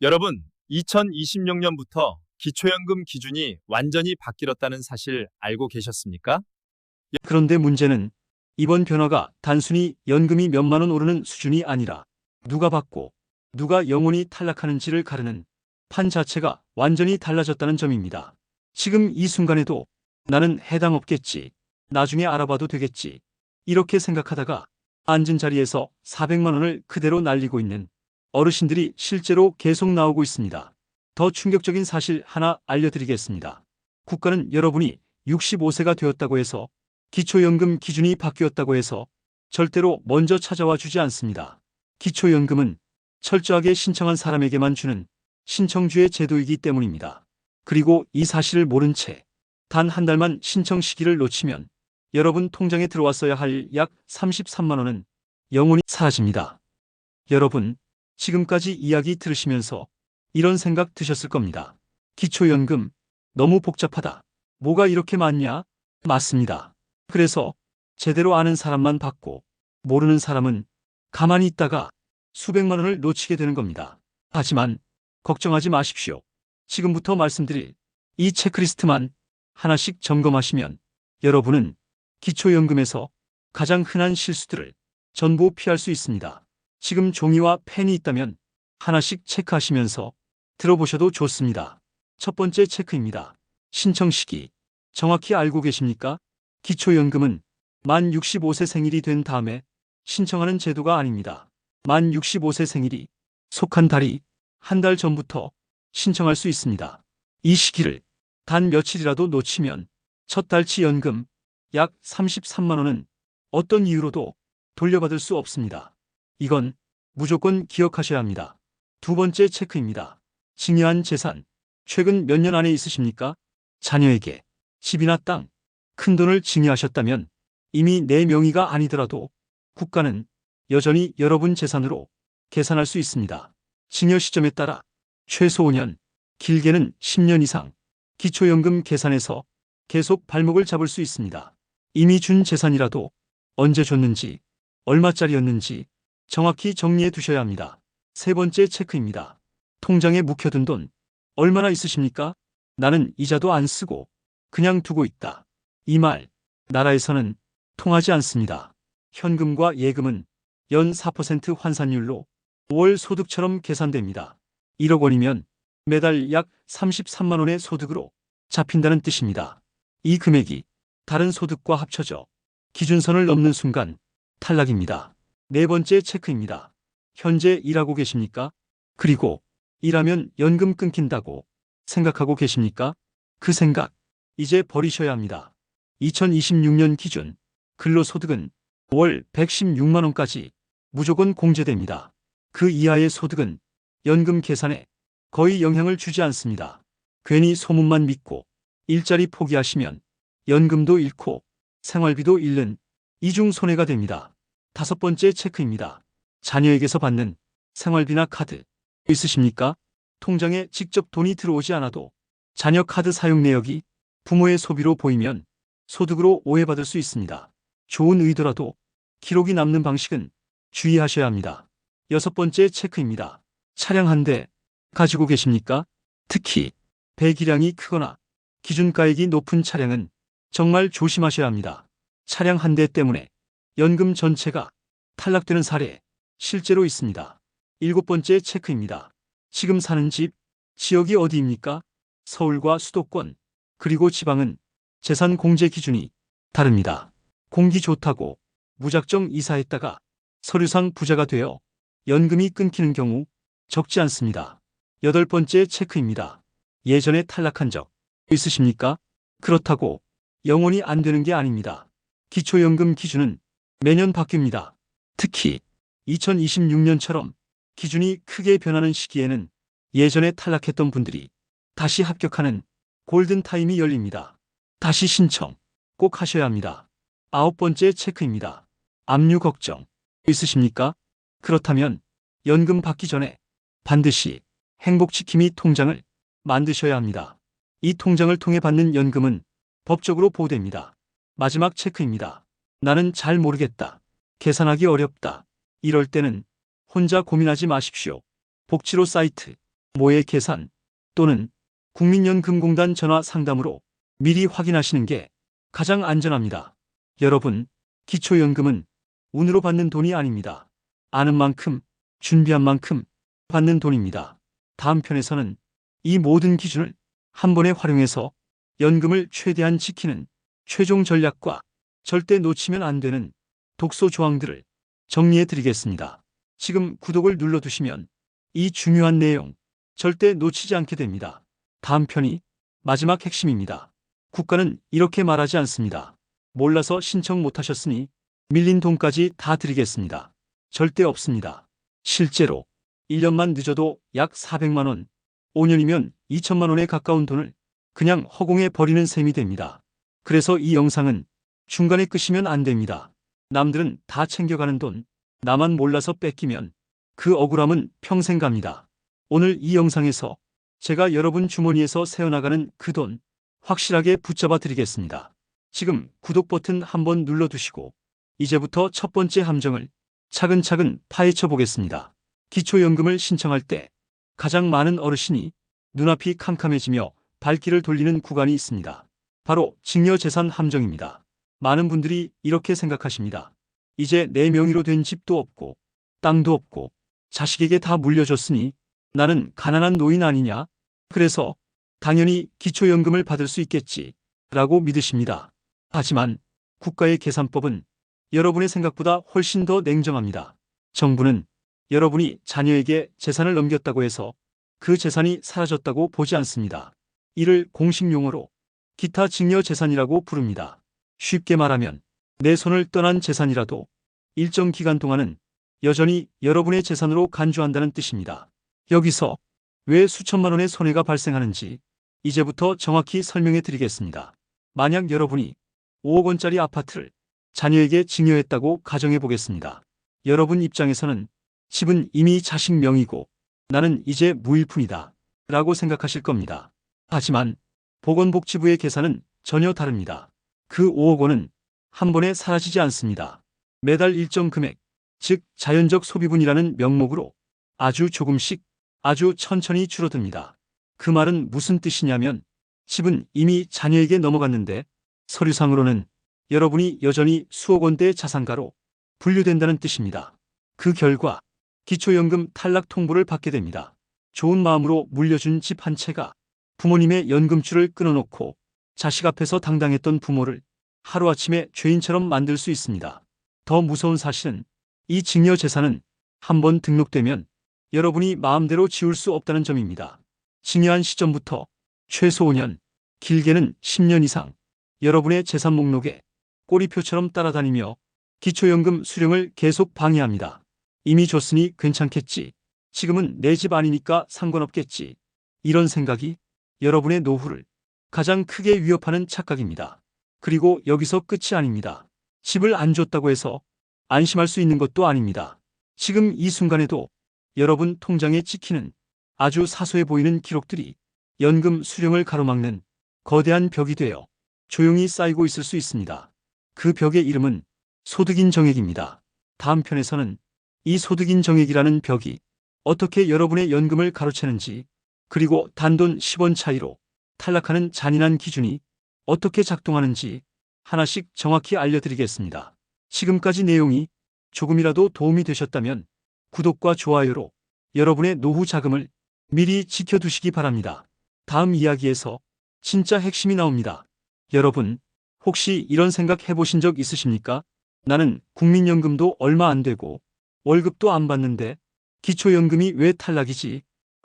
여러분, 2026년부터 기초연금 기준이 완전히 바뀌었다는 사실 알고 계셨습니까? 그런데 문제는 이번 변화가 단순히 연금이 몇만 원 오르는 수준이 아니라 누가 받고 누가 영원히 탈락하는지를 가르는 판 자체가 완전히 달라졌다는 점입니다. 지금 이 순간에도 나는 해당 없겠지, 나중에 알아봐도 되겠지, 이렇게 생각하다가 앉은 자리에서 400만 원을 그대로 날리고 있는 어르신들이 실제로 계속 나오고 있습니다. 더 충격적인 사실 하나 알려드리겠습니다. 국가는 여러분이 65세가 되었다고 해서 기초연금 기준이 바뀌었다고 해서 절대로 먼저 찾아와 주지 않습니다. 기초연금은 철저하게 신청한 사람에게만 주는 신청주의 제도이기 때문입니다. 그리고 이 사실을 모른 채 단 한 달만 신청 시기를 놓치면 여러분 통장에 들어왔어야 할 약 33만 원은 영원히 사라집니다. 여러분, 지금까지 이야기 들으시면서 이런 생각 드셨을 겁니다. 기초연금, 너무 복잡하다. 뭐가 이렇게 많냐? 맞습니다. 그래서 제대로 아는 사람만 받고 모르는 사람은 가만히 있다가 수백만 원을 놓치게 되는 겁니다. 하지만 걱정하지 마십시오. 지금부터 말씀드릴 이 체크리스트만 하나씩 점검하시면 여러분은 기초연금에서 가장 흔한 실수들을 전부 피할 수 있습니다. 지금 종이와 펜이 있다면 하나씩 체크하시면서 들어보셔도 좋습니다. 첫 번째 체크입니다. 신청 시기. 정확히 알고 계십니까? 기초연금은 만 65세 생일이 된 다음에 신청하는 제도가 아닙니다. 만 65세 생일이 속한 달이 한 달 전부터 신청할 수 있습니다. 이 시기를 단 며칠이라도 놓치면 첫 달치 연금 약 33만 원은 어떤 이유로도 돌려받을 수 없습니다. 이건 무조건 기억하셔야 합니다. 두 번째 체크입니다. 증여한 재산. 최근 몇 년 안에 있으십니까? 자녀에게 집이나 땅, 큰 돈을 증여하셨다면 이미 내 명의가 아니더라도 국가는 여전히 여러분 재산으로 계산할 수 있습니다. 증여 시점에 따라 최소 5년, 길게는 10년 이상 기초연금 계산에서 계속 발목을 잡을 수 있습니다. 이미 준 재산이라도 언제 줬는지, 얼마짜리였는지 정확히 정리해 두셔야 합니다. 세 번째 체크입니다. 통장에 묵혀둔 돈 얼마나 있으십니까? 나는 이자도 안 쓰고 그냥 두고 있다. 이 말, 나라에서는 통하지 않습니다. 현금과 예금은 연 4% 환산율로 월 소득처럼 계산됩니다. 1억 원이면 매달 약 33만 원의 소득으로 잡힌다는 뜻입니다. 이 금액이 다른 소득과 합쳐져 기준선을 넘는 순간 탈락입니다. 네 번째 체크입니다. 현재 일하고 계십니까? 그리고 일하면 연금 끊긴다고 생각하고 계십니까? 그 생각 이제 버리셔야 합니다. 2026년 기준 근로소득은 월 116만 원까지 무조건 공제됩니다. 그 이하의 소득은 연금 계산에 거의 영향을 주지 않습니다. 괜히 소문만 믿고 일자리 포기하시면 연금도 잃고 생활비도 잃는 이중 손해가 됩니다. 다섯 번째 체크입니다. 자녀에게서 받는 생활비나 카드 있으십니까? 통장에 직접 돈이 들어오지 않아도 자녀 카드 사용 내역이 부모의 소비로 보이면 소득으로 오해받을 수 있습니다. 좋은 의도라도 기록이 남는 방식은 주의하셔야 합니다. 여섯 번째 체크입니다. 차량 한 대 가지고 계십니까? 특히 배기량이 크거나 기준가액이 높은 차량은 정말 조심하셔야 합니다. 차량 한 대 때문에 연금 전체가 탈락되는 사례 실제로 있습니다. 일곱 번째 체크입니다. 지금 사는 집, 지역이 어디입니까? 서울과 수도권, 그리고 지방은 재산 공제 기준이 다릅니다. 공기 좋다고 무작정 이사했다가 서류상 부자가 되어 연금이 끊기는 경우 적지 않습니다. 여덟 번째 체크입니다. 예전에 탈락한 적 있으십니까? 그렇다고 영원히 안 되는 게 아닙니다. 기초연금 기준은 매년 바뀝니다. 특히 2026년처럼 기준이 크게 변하는 시기에는 예전에 탈락했던 분들이 다시 합격하는 골든타임이 열립니다. 다시 신청 꼭 하셔야 합니다. 아홉 번째 체크입니다. 압류 걱정 있으십니까? 그렇다면 연금 받기 전에 반드시 행복지킴이 통장을 만드셔야 합니다. 이 통장을 통해 받는 연금은 법적으로 보호됩니다. 마지막 체크입니다. 나는 잘 모르겠다. 계산하기 어렵다. 이럴 때는 혼자 고민하지 마십시오. 복지로 사이트 모의 계산 또는 국민연금공단 전화 상담으로 미리 확인하시는 게 가장 안전합니다. 여러분, 기초연금은 운으로 받는 돈이 아닙니다. 아는 만큼, 준비한 만큼 받는 돈입니다. 다음 편에서는 이 모든 기준을 한 번에 활용해서 연금을 최대한 지키는 최종 전략과 절대 놓치면 안 되는 독소 조항들을 정리해 드리겠습니다. 지금 구독을 눌러두시면 이 중요한 내용 절대 놓치지 않게 됩니다. 다음 편이 마지막 핵심입니다. 국가는 이렇게 말하지 않습니다. 몰라서 신청 못하셨으니 밀린 돈까지 다 드리겠습니다. 절대 없습니다. 실제로 1년만 늦어도 약 400만 원, 5년이면 2천만 원에 가까운 돈을 그냥 허공에 버리는 셈이 됩니다. 그래서 이 영상은 중간에 끄시면 안 됩니다. 남들은 다 챙겨가는 돈, 나만 몰라서 뺏기면 그 억울함은 평생 갑니다. 오늘 이 영상에서 제가 여러분 주머니에서 새어나가는 그 돈 확실하게 붙잡아 드리겠습니다. 지금 구독 버튼 한번 눌러두시고 이제부터 첫 번째 함정을 차근차근 파헤쳐 보겠습니다. 기초연금을 신청할 때 가장 많은 어르신이 눈앞이 캄캄해지며 발길을 돌리는 구간이 있습니다. 바로 증여재산 함정입니다. 많은 분들이 이렇게 생각하십니다. 이제 내 명의로 된 집도 없고 땅도 없고 자식에게 다 물려줬으니 나는 가난한 노인 아니냐? 그래서 당연히 기초연금을 받을 수 있겠지 라고 믿으십니다. 하지만 국가의 계산법은 여러분의 생각보다 훨씬 더 냉정합니다. 정부는 여러분이 자녀에게 재산을 넘겼다고 해서 그 재산이 사라졌다고 보지 않습니다. 이를 공식 용어로 기타 증여재산이라고 부릅니다. 쉽게 말하면 내 손을 떠난 재산이라도 일정 기간 동안은 여전히 여러분의 재산으로 간주한다는 뜻입니다. 여기서 왜 수천만 원의 손해가 발생하는지 이제부터 정확히 설명해 드리겠습니다. 만약 여러분이 5억 원짜리 아파트를 자녀에게 증여했다고 가정해 보겠습니다. 여러분 입장에서는 집은 이미 자식 명의고 나는 이제 무일푼이다 라고 생각하실 겁니다. 하지만 보건복지부의 계산은 전혀 다릅니다. 그 5억 원은 한 번에 사라지지 않습니다. 매달 일정 금액, 즉 자연적 소비분이라는 명목으로 아주 조금씩 아주 천천히 줄어듭니다. 그 말은 무슨 뜻이냐면 집은 이미 자녀에게 넘어갔는데 서류상으로는 여러분이 여전히 수억 원대의 자산가로 분류된다는 뜻입니다. 그 결과 기초연금 탈락 통보를 받게 됩니다. 좋은 마음으로 물려준 집 한 채가 부모님의 연금줄을 끊어놓고 자식 앞에서 당당했던 부모를 하루아침에 죄인처럼 만들 수 있습니다. 더 무서운 사실은 이 증여재산은 한번 등록되면 여러분이 마음대로 지울 수 없다는 점입니다. 증여한 시점부터 최소 5년, 길게는 10년 이상 여러분의 재산 목록에 꼬리표처럼 따라다니며 기초연금 수령을 계속 방해합니다. 이미 줬으니 괜찮겠지. 지금은 내 집 아니니까 상관없겠지. 이런 생각이 여러분의 노후를 가장 크게 위협하는 착각입니다. 그리고 여기서 끝이 아닙니다. 집을 안 줬다고 해서 안심할 수 있는 것도 아닙니다. 지금 이 순간에도 여러분 통장에 찍히는 아주 사소해 보이는 기록들이 연금 수령을 가로막는 거대한 벽이 되어 조용히 쌓이고 있을 수 있습니다. 그 벽의 이름은 소득인 정액입니다. 다음 편에서는 이 소득인 정액이라는 벽이 어떻게 여러분의 연금을 가로채는지, 그리고 단돈 10원 차이로 탈락하는 잔인한 기준이 어떻게 작동하는지 하나씩 정확히 알려드리겠습니다. 지금까지 내용이 조금이라도 도움이 되셨다면 구독과 좋아요로 여러분의 노후 자금을 미리 지켜두시기 바랍니다. 다음 이야기에서 진짜 핵심이 나옵니다. 여러분, 혹시 이런 생각 해보신 적 있으십니까? 나는 국민연금도 얼마 안 되고 월급도 안 받는데 기초연금이 왜 탈락이지?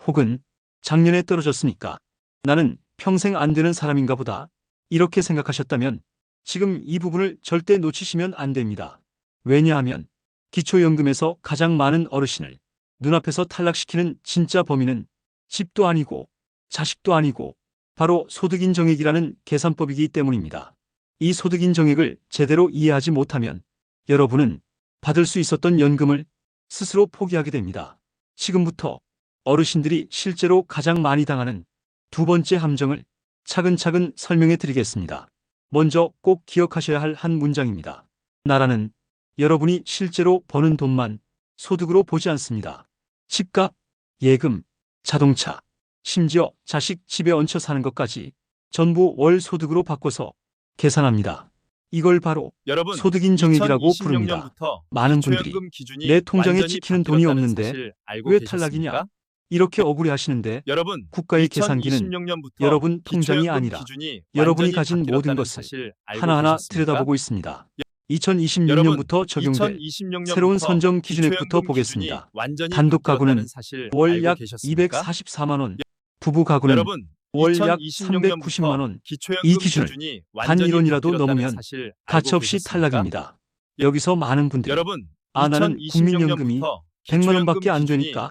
혹은 작년에 떨어졌으니까 나는 평생 안 되는 사람인가 보다. 이렇게 생각하셨다면 지금 이 부분을 절대 놓치시면 안 됩니다. 왜냐하면 기초연금에서 가장 많은 어르신을 눈앞에서 탈락시키는 진짜 범인은 집도 아니고 자식도 아니고 바로 소득인 정액이라는 계산법이기 때문입니다. 이 소득인 정액을 제대로 이해하지 못하면 여러분은 받을 수 있었던 연금을 스스로 포기하게 됩니다. 지금부터 어르신들이 실제로 가장 많이 당하는 두 번째 함정을 차근차근 설명해 드리겠습니다. 먼저 꼭 기억하셔야 할 한 문장입니다. 나라는 여러분이 실제로 버는 돈만 소득으로 보지 않습니다. 집값, 예금, 자동차, 심지어 자식 집에 얹혀 사는 것까지 전부 월 소득으로 바꿔서 계산합니다. 이걸 바로 여러분, 소득인정액이라고 부릅니다. 2026년부터 많은 분들이 기초연금 기준이 내 통장에 완전히 찍히는 돈이 바뀌었다는 없는데 사실 알고 왜 계셨습니까? 탈락이냐? 이렇게 억울해하시는데 여러분, 국가의 계산기는 2026년부터 여러분 통장이 기초연금 아니라 기준이 여러분이 완전히 가진 모든 바뀌었다는 것을 사실 알고 하나하나 계셨습니까? 들여다보고 있습니다. 여러분, 2026년부터 적용될 2026년부터 새로운 선정 기준액부터 기초연금 보겠습니다. 기준이 완전히 단독 가구는 바뀌었다는 사실 월 알고 약 계셨습니까? 244만 원, 부부 가구는 여러분, 월 약 390만 원. 기초연금 이 기준을 기준이 단 완전히 1원이라도 바뀌었다는 넘으면 사실 알고 가차없이 계셨습니까? 탈락입니다. 여기서 많은 분들이 여러분, 나는 국민연금이 100만 원밖에 안 되니까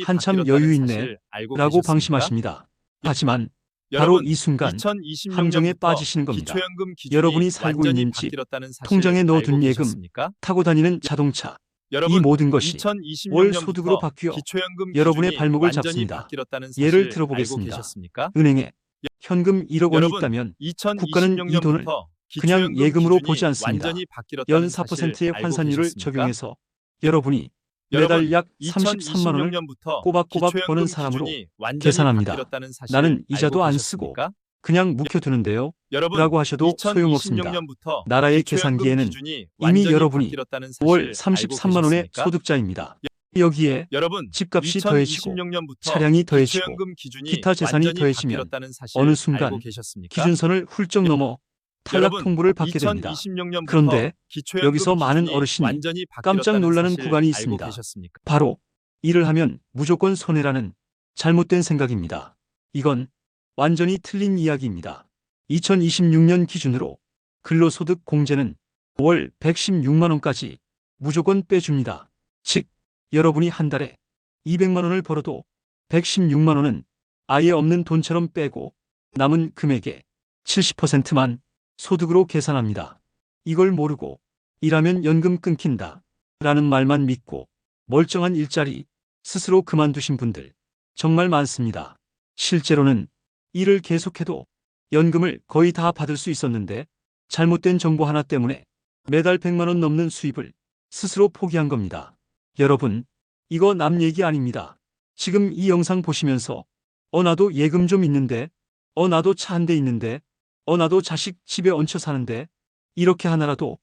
한참 여유 있네 라고 방심하십니다. 하지만 바로 이 순간 함정에 빠지시는 겁니다. 여러분이 살고 있는 집, 통장에 넣어둔 예금, 타고 다니는 자동차, 이 모든 것이 월 소득으로 바뀌어 여러분의 발목을 잡습니다. 예를 들어보겠습니다. 은행에 현금 1억 원이 있다면 국가는 이 돈을 그냥 예금으로 보지 않습니다. 연 4%의 환산율을 적용해서 여러분이 매달 약 33만 원을 꼬박꼬박 버는 사람으로 계산합니다. 나는 이자도 안 쓰고 그냥 묵혀두는데요 라고 하셔도 소용없습니다. 나라의 계산기에는 이미 여러분이 월 33만 원의 소득자입니다. 여기에 집값이 더해지고 차량이 더해지고 기타 재산이 더해지면 어느 순간 기준선을 훌쩍 넘어 탈락 통보를 받게 됩니다. 그런데 여기서 많은 어르신이 깜짝 놀라는 구간이 있습니다. 바로 일을 하면 무조건 손해라는 잘못된 생각입니다. 이건 완전히 틀린 이야기입니다. 2026년 기준으로 근로소득 공제는 월 116만 원까지 무조건 빼줍니다. 즉, 여러분이 한 달에 200만 원을 벌어도 116만 원은 아예 없는 돈처럼 빼고 남은 금액의 70%만 소득으로 계산합니다. 이걸 모르고 일하면 연금 끊긴다 라는 말만 믿고 멀쩡한 일자리 스스로 그만두신 분들 정말 많습니다. 실제로는 일을 계속해도 연금을 거의 다 받을 수 있었는데 잘못된 정보 하나 때문에 매달 100만 원 넘는 수입을 스스로 포기한 겁니다. 여러분, 이거 남 얘기 아닙니다. 지금 이 영상 보시면서 나도 예금 좀 있는데, 나도 차 한 대 있는데, 나도 자식 집에 얹혀 사는데 이렇게 하나라도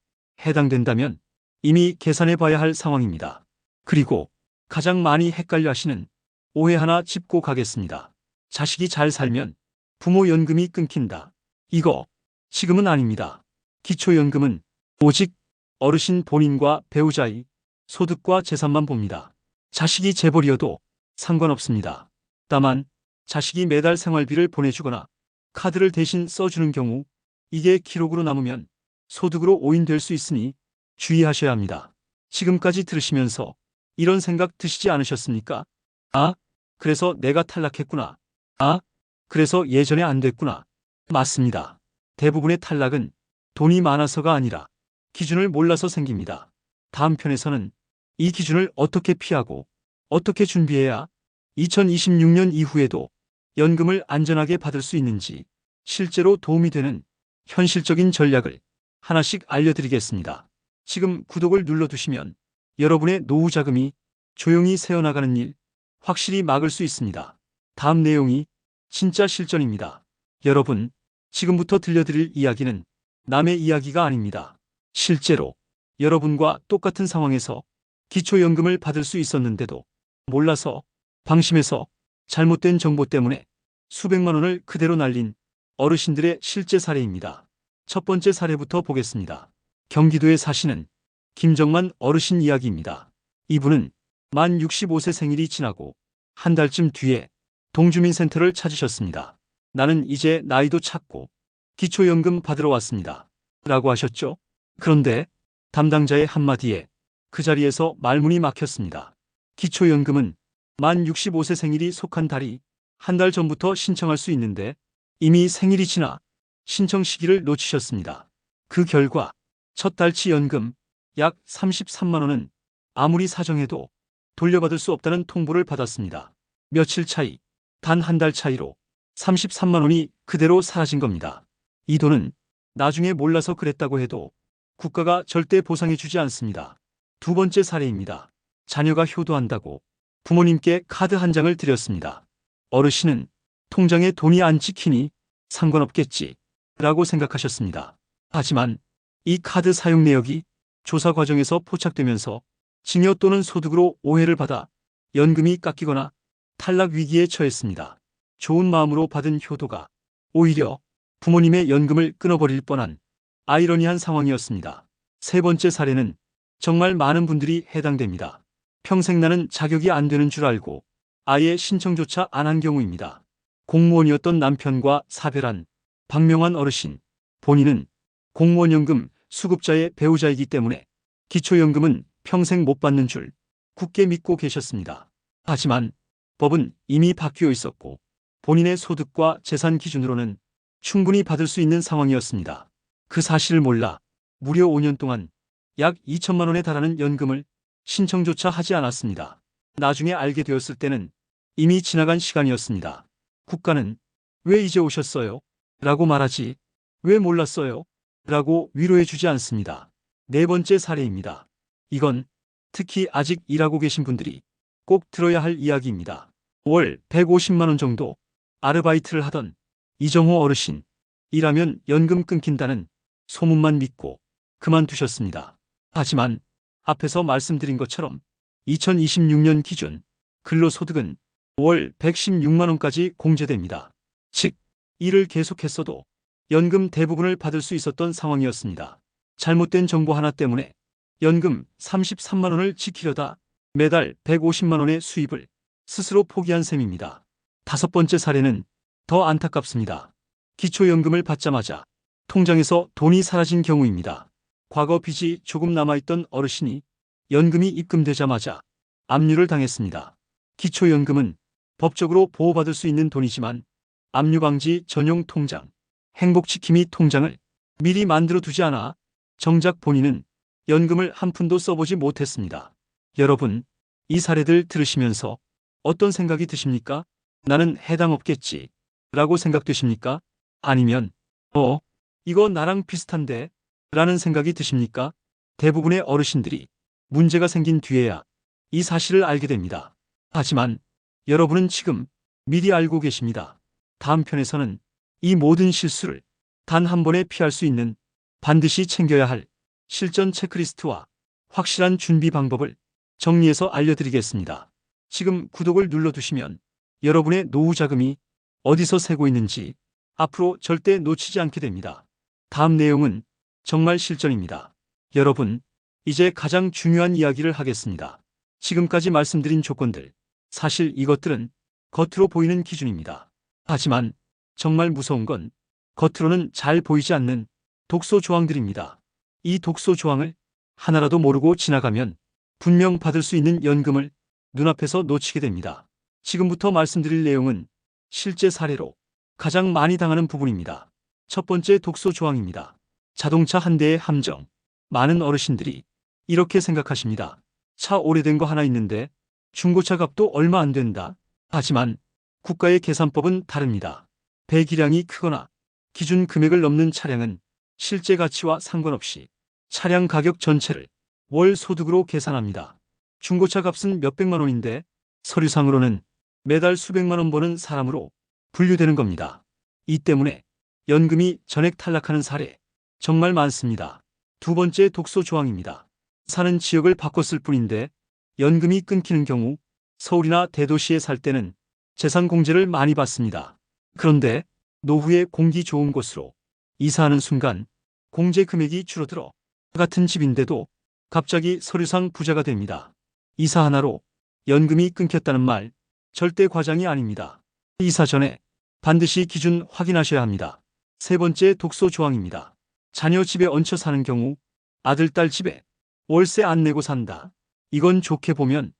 해당된다면 이미 계산해 봐야 할 상황입니다. 그리고 가장 많이 헷갈려 하시는 오해 하나 짚고 가겠습니다. 자식이 잘 살면 부모 연금이 끊긴다. 이거 지금은 아닙니다. 기초연금은 오직 어르신 본인과 배우자의 소득과 재산만 봅니다. 자식이 재벌이어도 상관없습니다. 다만 자식이 매달 생활비를 보내주거나 카드를 대신 써주는 경우 이게 기록으로 남으면 소득으로 오인될 수 있으니 주의하셔야 합니다. 지금까지 들으시면서 이런 생각 드시지 않으셨습니까? 그래서 내가 탈락했구나. 그래서 예전에 안 됐구나. 맞습니다. 대부분의 탈락은 돈이 많아서가 아니라 기준을 몰라서 생깁니다. 다음 편에서는 이 기준을 어떻게 피하고 어떻게 준비해야 2026년 이후에도 연금을 안전하게 받을 수 있는지 실제로 도움이 되는 현실적인 전략을 하나씩 알려드리겠습니다. 지금 구독을 눌러두시면 여러분의 노후 자금이 조용히 새어나가는 일 확실히 막을 수 있습니다. 다음 내용이 진짜 실전입니다. 여러분, 지금부터 들려드릴 이야기는 남의 이야기가 아닙니다. 실제로 여러분과 똑같은 상황에서 기초연금을 받을 수 있었는데도 몰라서 방심해서 잘못된 정보 때문에 수백만 원을 그대로 날린 어르신들의 실제 사례입니다. 첫 번째 사례부터 보겠습니다. 경기도에 사시는 김정만 어르신 이야기입니다. 이분은 만 65세 생일이 지나고 한 달쯤 뒤에 동주민센터를 찾으셨습니다. 나는 이제 나이도 찼고 기초연금 받으러 왔습니다. 라고 하셨죠? 그런데 담당자의 한마디에 그 자리에서 말문이 막혔습니다. 기초연금은 만 65세 생일이 속한 달이 한 달 전부터 신청할 수 있는데 이미 생일이 지나 신청 시기를 놓치셨습니다. 그 결과 첫 달치 연금 약 33만 원은 아무리 사정해도 돌려받을 수 없다는 통보를 받았습니다. 며칠 차이, 단 한 달 차이로 33만 원이 그대로 사라진 겁니다. 이 돈은 나중에 몰라서 그랬다고 해도 국가가 절대 보상해주지 않습니다. 두 번째 사례입니다. 자녀가 효도한다고 부모님께 카드 한 장을 드렸습니다. 어르신은 통장에 돈이 안 찍히니 상관없겠지 라고 생각하셨습니다. 하지만 이 카드 사용 내역이 조사 과정에서 포착되면서 증여 또는 소득으로 오해를 받아 연금이 깎이거나 탈락 위기에 처했습니다. 좋은 마음으로 받은 효도가 오히려 부모님의 연금을 끊어버릴 뻔한 아이러니한 상황이었습니다. 세 번째 사례는 정말 많은 분들이 해당됩니다. 평생 나는 자격이 안 되는 줄 알고 아예 신청조차 안 한 경우입니다. 공무원이었던 남편과 사별한 박명환 어르신. 본인은 공무원연금 수급자의 배우자이기 때문에 기초연금은 평생 못 받는 줄 굳게 믿고 계셨습니다. 하지만 법은 이미 바뀌어 있었고 본인의 소득과 재산 기준으로는 충분히 받을 수 있는 상황이었습니다. 그 사실을 몰라 무려 5년 동안 약 2천만 원에 달하는 연금을 신청조차 하지 않았습니다. 나중에 알게 되었을 때는 이미 지나간 시간이었습니다. 국가는 왜 이제 오셨어요? 라고 말하지 왜 몰랐어요? 라고 위로해 주지 않습니다. 네 번째 사례입니다. 이건 특히 아직 일하고 계신 분들이 꼭 들어야 할 이야기입니다. 월 150만 원 정도 아르바이트를 하던 이정호 어르신. 일하면 연금 끊긴다는 소문만 믿고 그만두셨습니다. 하지만 앞에서 말씀드린 것처럼 2026년 기준 근로소득은 월 116만 원까지 공제됩니다. 즉, 일을 계속했어도 연금 대부분을 받을 수 있었던 상황이었습니다. 잘못된 정보 하나 때문에 연금 33만 원을 지키려다 매달 150만 원의 수입을 스스로 포기한 셈입니다. 다섯 번째 사례는 더 안타깝습니다. 기초연금을 받자마자 통장에서 돈이 사라진 경우입니다. 과거 빚이 조금 남아있던 어르신이 연금이 입금되자마자 압류를 당했습니다. 기초연금은 법적으로 보호받을 수 있는 돈이지만 압류방지 전용 통장, 행복지킴이 통장을 미리 만들어 두지 않아 정작 본인은 연금을 한 푼도 써보지 못했습니다. 여러분, 이 사례들 들으시면서 어떤 생각이 드십니까? 나는 해당 없겠지 라고 생각되십니까? 아니면 이거 나랑 비슷한데 라는 생각이 드십니까? 대부분의 어르신들이 문제가 생긴 뒤에야 이 사실을 알게 됩니다. 하지만 여러분은 지금 미리 알고 계십니다. 다음 편에서는 이 모든 실수를 단 한 번에 피할 수 있는 반드시 챙겨야 할 실전 체크리스트와 확실한 준비 방법을 정리해서 알려드리겠습니다. 지금 구독을 눌러두시면 여러분의 노후 자금이 어디서 새고 있는지 앞으로 절대 놓치지 않게 됩니다. 다음 내용은 정말 실전입니다. 여러분, 이제 가장 중요한 이야기를 하겠습니다. 지금까지 말씀드린 조건들, 사실 이것들은 겉으로 보이는 기준입니다. 하지만 정말 무서운 건 겉으로는 잘 보이지 않는 독소 조항들입니다. 이 독소 조항을 하나라도 모르고 지나가면 분명 받을 수 있는 연금을 눈앞에서 놓치게 됩니다. 지금부터 말씀드릴 내용은 실제 사례로 가장 많이 당하는 부분입니다. 첫 번째 독소 조항입니다. 자동차 한 대의 함정. 많은 어르신들이 이렇게 생각하십니다. 차 오래된 거 하나 있는데 중고차 값도 얼마 안 된다. 하지만 국가의 계산법은 다릅니다. 배기량이 크거나 기준 금액을 넘는 차량은 실제 가치와 상관없이 차량 가격 전체를 월 소득으로 계산합니다. 중고차 값은 몇백만 원인데 서류상으로는 매달 수백만 원 버는 사람으로 분류되는 겁니다. 이 때문에 연금이 전액 탈락하는 사례 정말 많습니다. 두 번째 독소 조항입니다. 사는 지역을 바꿨을 뿐인데 연금이 끊기는 경우 서울이나 대도시에 살 때는 재산 공제를 많이 받습니다. 그런데 노후에 공기 좋은 곳으로 이사하는 순간 공제 금액이 줄어들어 같은 집인데도 갑자기 서류상 부자가 됩니다. 이사 하나로 연금이 끊겼다는 말 절대 과장이 아닙니다. 이사 전에 반드시 기준 확인하셔야 합니다. 세 번째 독소 조항입니다. 자녀 집에 얹혀 사는 경우 아들, 딸 집에 월세 안 내고 산다. 이건 좋게 보면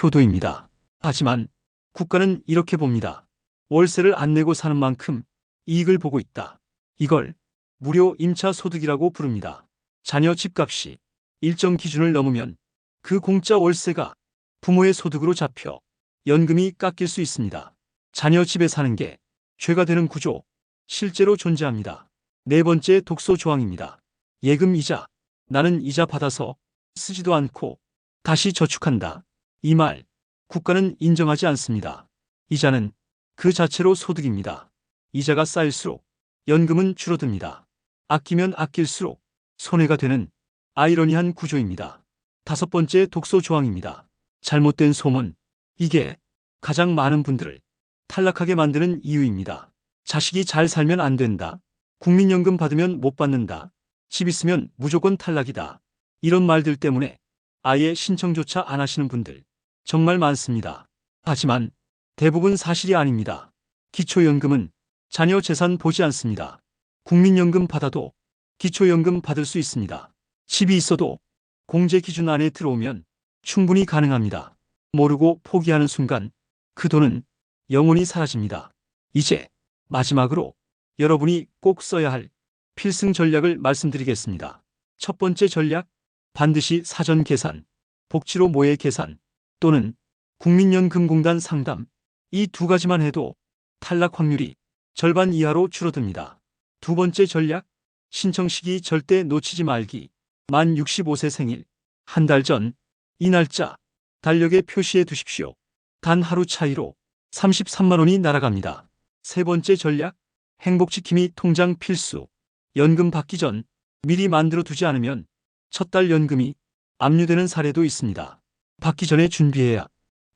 효도입니다. 하지만 국가는 이렇게 봅니다. 월세를 안 내고 사는 만큼 이익을 보고 있다. 이걸 무료 임차 소득이라고 부릅니다. 자녀 집값이 일정 기준을 넘으면 그 공짜 월세가 부모의 소득으로 잡혀 연금이 깎일 수 있습니다. 자녀 집에 사는 게 죄가 되는 구조 실제로 존재합니다. 네 번째 독소 조항입니다. 예금 이자. 나는 이자 받아서 쓰지도 않고 다시 저축한다. 이 말 국가는 인정하지 않습니다. 이자는 그 자체로 소득입니다. 이자가 쌓일수록 연금은 줄어듭니다. 아끼면 아낄수록 손해가 되는 아이러니한 구조입니다. 다섯 번째 독소 조항입니다. 잘못된 소문. 이게 가장 많은 분들을 탈락하게 만드는 이유입니다. 자식이 잘 살면 안 된다. 국민연금 받으면 못 받는다. 집 있으면 무조건 탈락이다. 이런 말들 때문에 아예 신청조차 안 하시는 분들 정말 많습니다. 하지만 대부분 사실이 아닙니다. 기초연금은 자녀 재산 보지 않습니다. 국민연금 받아도 기초연금 받을 수 있습니다. 집이 있어도 공제 기준 안에 들어오면 충분히 가능합니다. 모르고 포기하는 순간 그 돈은 영원히 사라집니다. 이제 마지막으로 여러분이 꼭 써야 할 필승 전략을 말씀드리겠습니다. 첫 번째 전략, 반드시 사전 계산, 복지로 모의 계산 또는 국민연금공단 상담. 이 두 가지만 해도 탈락 확률이 절반 이하로 줄어듭니다. 두 번째 전략, 신청 시기 절대 놓치지 말기. 만 65세 생일, 한 달 전, 이 날짜, 달력에 표시해 두십시오. 단 하루 차이로 33만 원이 날아갑니다. 세 번째 전략, 행복지킴이 통장 필수. 연금 받기 전 미리 만들어 두지 않으면 첫 달 연금이 압류되는 사례도 있습니다. 받기 전에 준비해야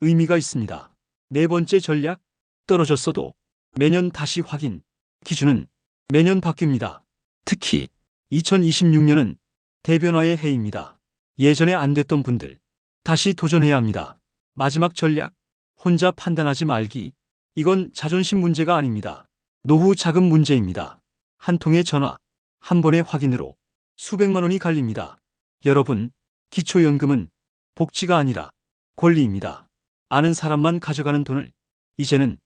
의미가 있습니다. 네 번째 전략, 떨어졌어도 매년 다시 확인. 기준은 매년 바뀝니다. 특히 2026년은 대변화의 해입니다. 예전에 안 됐던 분들 다시 도전해야 합니다. 마지막 전략, 혼자 판단하지 말기. 이건 자존심 문제가 아닙니다. 노후 자금 문제입니다. 한 통의 전화, 한 번의 확인으로 수백만 원이 갈립니다. 여러분, 기초연금은 복지가 아니라 권리입니다. 아는 사람만 가져가는 돈을 이제는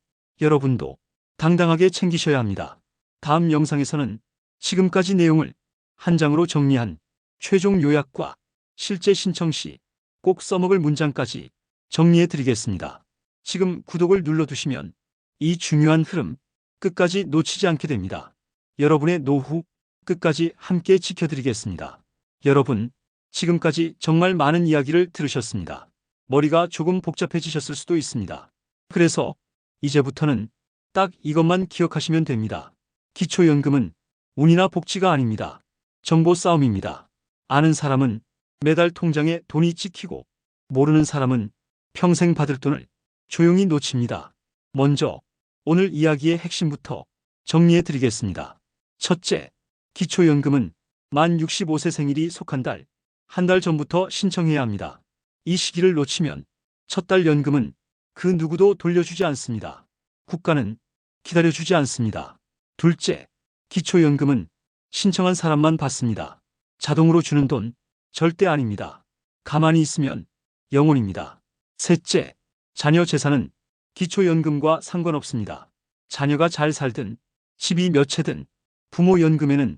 여러분도 당당하게 챙기셔야 합니다. 다음 영상에서는 지금까지 내용을 한 장으로 정리한 최종 요약과 실제 신청 시 꼭 써먹을 문장까지 정리해 드리겠습니다. 지금 구독을 눌러두시면 이 중요한 흐름 끝까지 놓치지 않게 됩니다. 여러분의 노후 끝까지 함께 지켜드리겠습니다. 여러분, 지금까지 정말 많은 이야기를 들으셨습니다. 머리가 조금 복잡해지셨을 수도 있습니다. 그래서 이제부터는 딱 이것만 기억하시면 됩니다. 기초연금은 운이나 복지가 아닙니다. 정보 싸움입니다. 아는 사람은 매달 통장에 돈이 찍히고 모르는 사람은 평생 받을 돈을 조용히 놓칩니다. 먼저 오늘 이야기의 핵심부터 정리해 드리겠습니다. 첫째, 기초연금은 만 65세 생일이 속한 달, 한 달 전부터 신청해야 합니다. 이 시기를 놓치면 첫 달 연금은 그 누구도 돌려주지 않습니다. 국가는 기다려주지 않습니다. 둘째, 기초연금은 신청한 사람만 받습니다. 자동으로 주는 돈 절대 아닙니다. 가만히 있으면 영혼입니다. 셋째, 자녀 재산은 기초연금과 상관없습니다. 자녀가 잘 살든 집이 몇 채든 부모 연금에는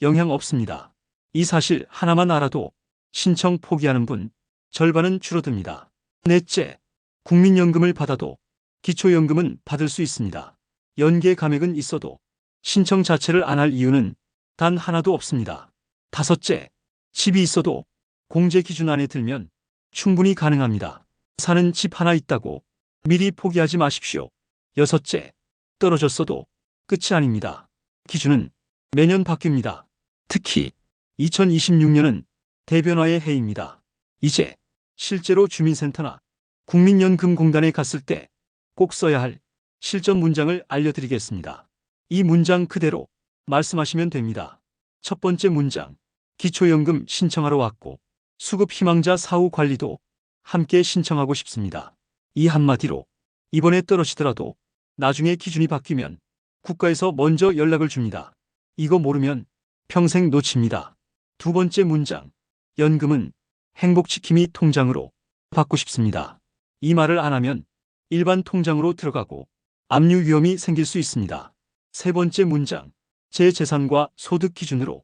영향 없습니다. 이 사실 하나만 알아도 신청 포기하는 분 절반은 줄어듭니다. 넷째, 국민연금을 받아도 기초연금은 받을 수 있습니다. 연계 감액은 있어도 신청 자체를 안 할 이유는 단 하나도 없습니다. 다섯째, 집이 있어도 공제 기준 안에 들면 충분히 가능합니다. 사는 집 하나 있다고 미리 포기하지 마십시오. 여섯째, 떨어졌어도 끝이 아닙니다. 기준은 매년 바뀝니다. 특히 2026년은 대변화의 해입니다. 이제 실제로 주민센터나 국민연금공단에 갔을 때 꼭 써야 할 실전 문장을 알려드리겠습니다. 이 문장 그대로 말씀하시면 됩니다. 첫 번째 문장, 기초연금 신청하러 왔고 수급 희망자 사후 관리도 함께 신청하고 싶습니다. 이 한마디로 이번에 떨어지더라도 나중에 기준이 바뀌면 국가에서 먼저 연락을 줍니다. 이거 모르면 평생 놓칩니다. 두 번째 문장, 연금은 행복지킴이 통장으로 받고 싶습니다. 이 말을 안 하면 일반 통장으로 들어가고 압류 위험이 생길 수 있습니다. 세 번째 문장, 제 재산과 소득 기준으로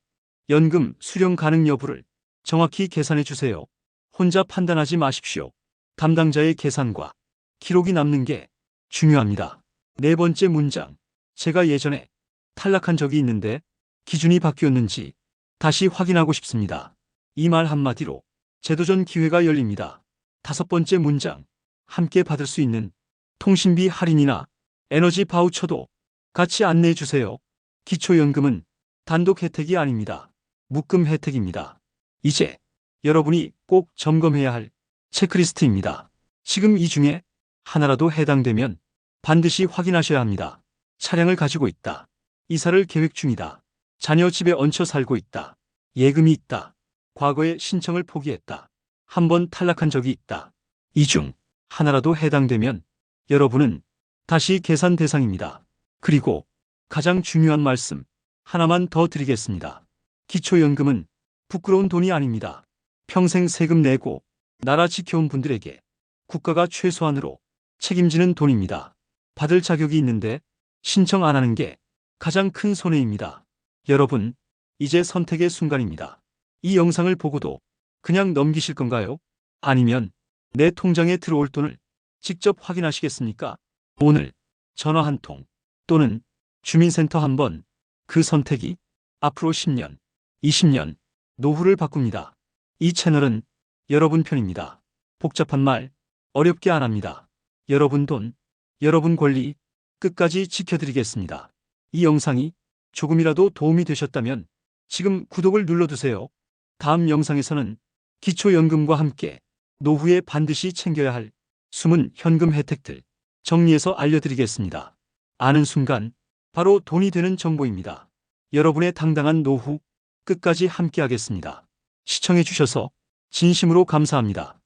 연금 수령 가능 여부를 정확히 계산해 주세요. 혼자 판단하지 마십시오. 담당자의 계산과 기록이 남는 게 중요합니다. 네 번째 문장, 제가 예전에 탈락한 적이 있는데 기준이 바뀌었는지 다시 확인하고 싶습니다. 이 말 한마디로 재도전 기회가 열립니다. 다섯 번째 문장, 함께 받을 수 있는 통신비 할인이나 에너지 바우처도 같이 안내해 주세요. 기초연금은 단독 혜택이 아닙니다. 묶음 혜택입니다. 이제 여러분이 꼭 점검해야 할 체크리스트입니다. 지금 이 중에 하나라도 해당되면 반드시 확인하셔야 합니다. 차량을 가지고 있다. 이사를 계획 중이다. 자녀 집에 얹혀 살고 있다. 예금이 있다. 과거에 신청을 포기했다. 한 번 탈락한 적이 있다. 이 중 하나라도 해당되면 여러분은 다시 계산 대상입니다. 그리고 가장 중요한 말씀 하나만 더 드리겠습니다. 기초연금은 부끄러운 돈이 아닙니다. 평생 세금 내고 나라 지켜온 분들에게 국가가 최소한으로 책임지는 돈입니다. 받을 자격이 있는데 신청 안 하는 게 가장 큰 손해입니다. 여러분, 이제 선택의 순간입니다. 이 영상을 보고도 그냥 넘기실 건가요? 아니면 내 통장에 들어올 돈을 직접 확인하시겠습니까? 오늘 전화 한 통 또는 주민센터 한 번, 그 선택이 앞으로 10년, 20년 노후를 바꿉니다. 이 채널은 여러분 편입니다. 복잡한 말 어렵게 안 합니다. 여러분 돈, 여러분 권리 끝까지 지켜드리겠습니다. 이 영상이 조금이라도 도움이 되셨다면 지금 구독을 눌러두세요. 다음 영상에서는 기초연금과 함께 노후에 반드시 챙겨야 할 숨은 현금 혜택들 정리해서 알려드리겠습니다. 아는 순간 바로 돈이 되는 정보입니다. 여러분의 당당한 노후 끝까지 함께하겠습니다. 시청해주셔서 진심으로 감사합니다.